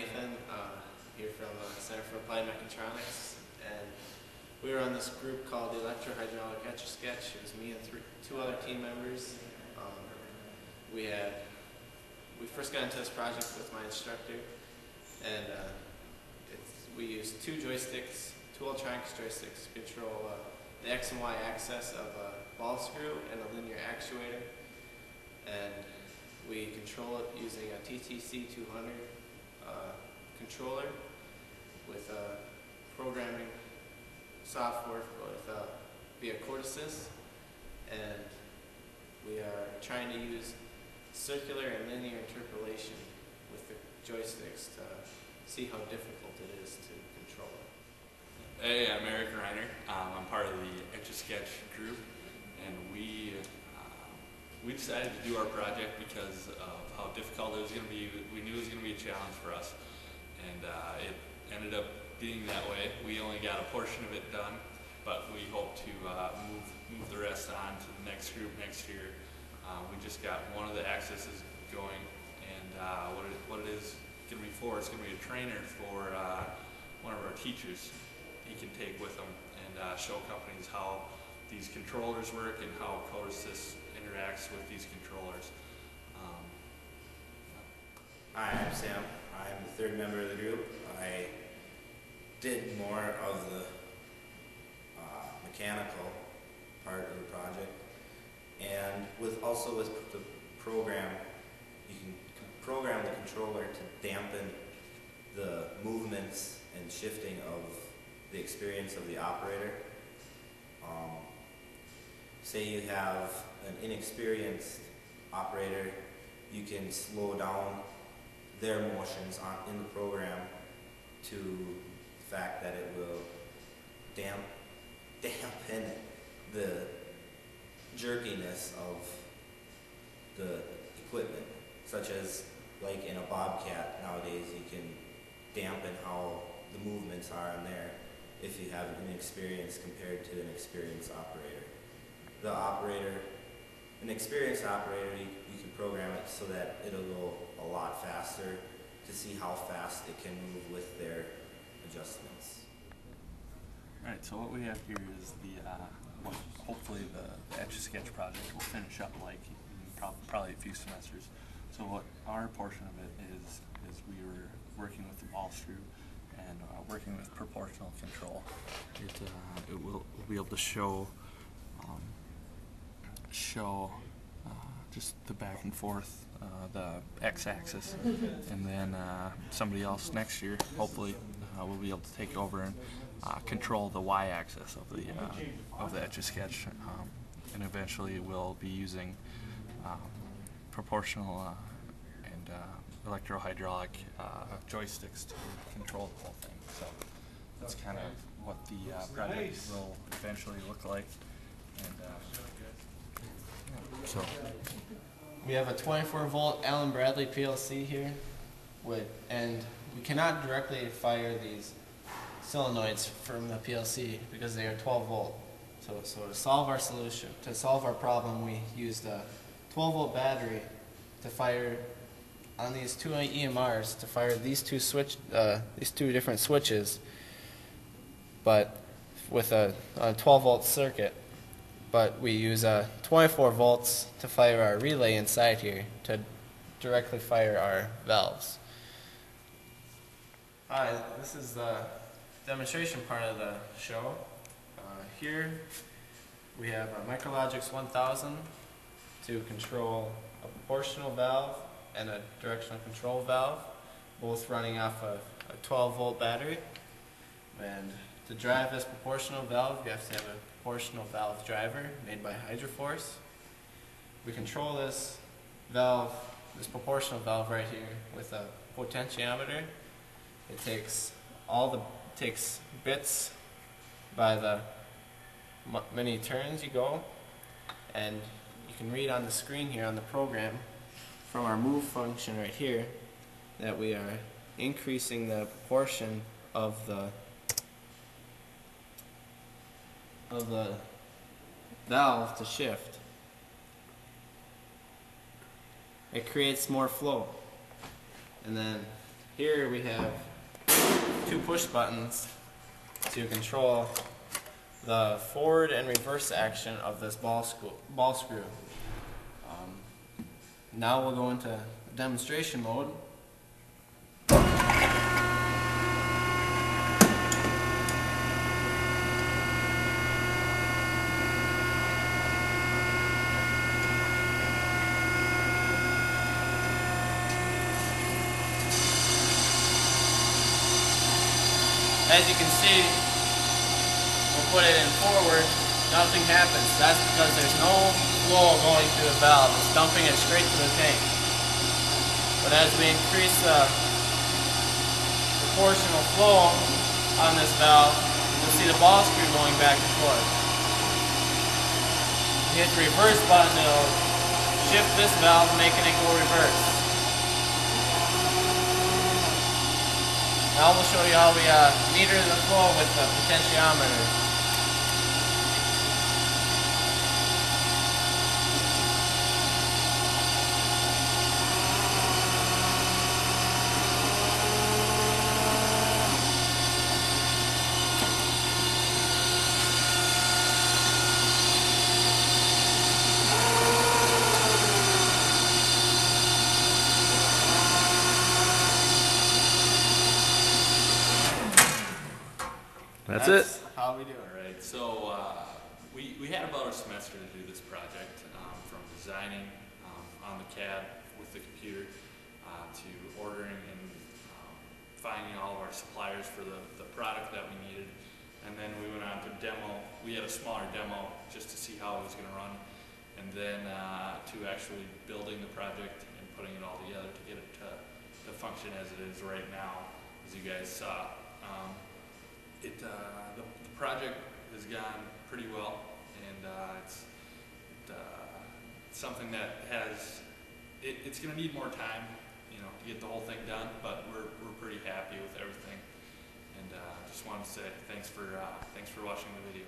Nathan, here from Center for Applied Mechatronics, and we were on this group called Electro-Hydraulic Etch-A-Sketch. It was me and two other team members. We first got into this project with my instructor, and we used two joysticks, two electronics joysticks to control the X and Y axis of a ball screw and a linear actuator, and we control it using a TTC 200 controller with programming software via Cortices, and we are trying to use circular and linear interpolation with the joysticks to see how difficult it is to control it. Hey, I'm Eric Reiner. I'm part of the Etch-A-Sketch group, and we decided to do our project because of how difficult it was going to be. We knew it was going to be a challenge for us, and it ended up being that way. We only got a portion of it done, but we hope to move the rest on to the next group next year. We just got one of the axes going, and what it is going to be for, it's going to be a trainer for one of our teachers. He can take with him and show companies how these controllers work and how Cortices interacts with these controllers. Hi, I'm Sam. I'm the third member of the group. I did more of the mechanical part of the project, and also with the program, you can program the controller to dampen the movements and shifting of the experience of the operator. Say you have an inexperienced operator, you can slow down their motions in the program to the fact that it will dampen the jerkiness of the equipment, such as like in a Bobcat nowadays, you can dampen how the movements are in there if you have an inexperienced compared to an experienced operator. An experienced operator, you can program it so that it'll go a lot faster to see how fast it can move with their adjustments. Alright, so what we have here is hopefully the Etch-A-Sketch project will finish up like in probably a few semesters. So what our portion of it is we were working with the ball screw and working with proportional control. We'll be able to show just the back and forth, the x-axis, and then somebody else next year hopefully will be able to take over and control the y-axis of the Etch-A-Sketch, and eventually we'll be using proportional and electro-hydraulic joysticks to control the whole thing. So that's kind of what the project will eventually look like. And so we have a 24-volt Allen Bradley PLC here, and we cannot directly fire these solenoids from the PLC because they are 12 volt. So to solve our problem, we used a 12-volt battery to fire on these two EMRs to fire these two different switches, but with a 12-volt circuit. But we use 24 volts to fire our relay inside here to directly fire our valves. Hi, this is the demonstration part of the show. Here we have a Micrologix 1000 to control a proportional valve and a directional control valve, both running off of a 12-volt battery. And to drive this proportional valve, you have to have a proportional valve driver made by Hydroforce. We control this valve, this proportional valve right here, with a potentiometer. It takes bits by the many turns you go, and you can read on the screen here on the program from our move function right here that we are increasing the proportion of the valve to shift. It creates more flow. And then here we have two push buttons to control the forward and reverse action of this ball screw. Now we'll go into demonstration mode. As you can see, we'll put it in forward, nothing happens. That's because there's no flow going through the valve. It's dumping it straight to the tank. But as we increase the proportional flow on this valve, you'll see the ball screw going back and forth. You hit the reverse button, it'll shift this valve, making it go reverse. Now we'll show you how we meter the flow with the potentiometer. That's it. How we do it. Alright, so we had about a semester to do this project, from designing on the CAD with the computer to ordering and finding all of our suppliers for the product that we needed. And then we went on to demo. We had a smaller demo just to see how it was going to run. And then to actually building the project and putting it all together to get it to function as it is right now, as you guys saw. The project has gone pretty well, and it's something that it's going to need more time, to get the whole thing done. But we're pretty happy with everything, and just wanted to say thanks for watching the video.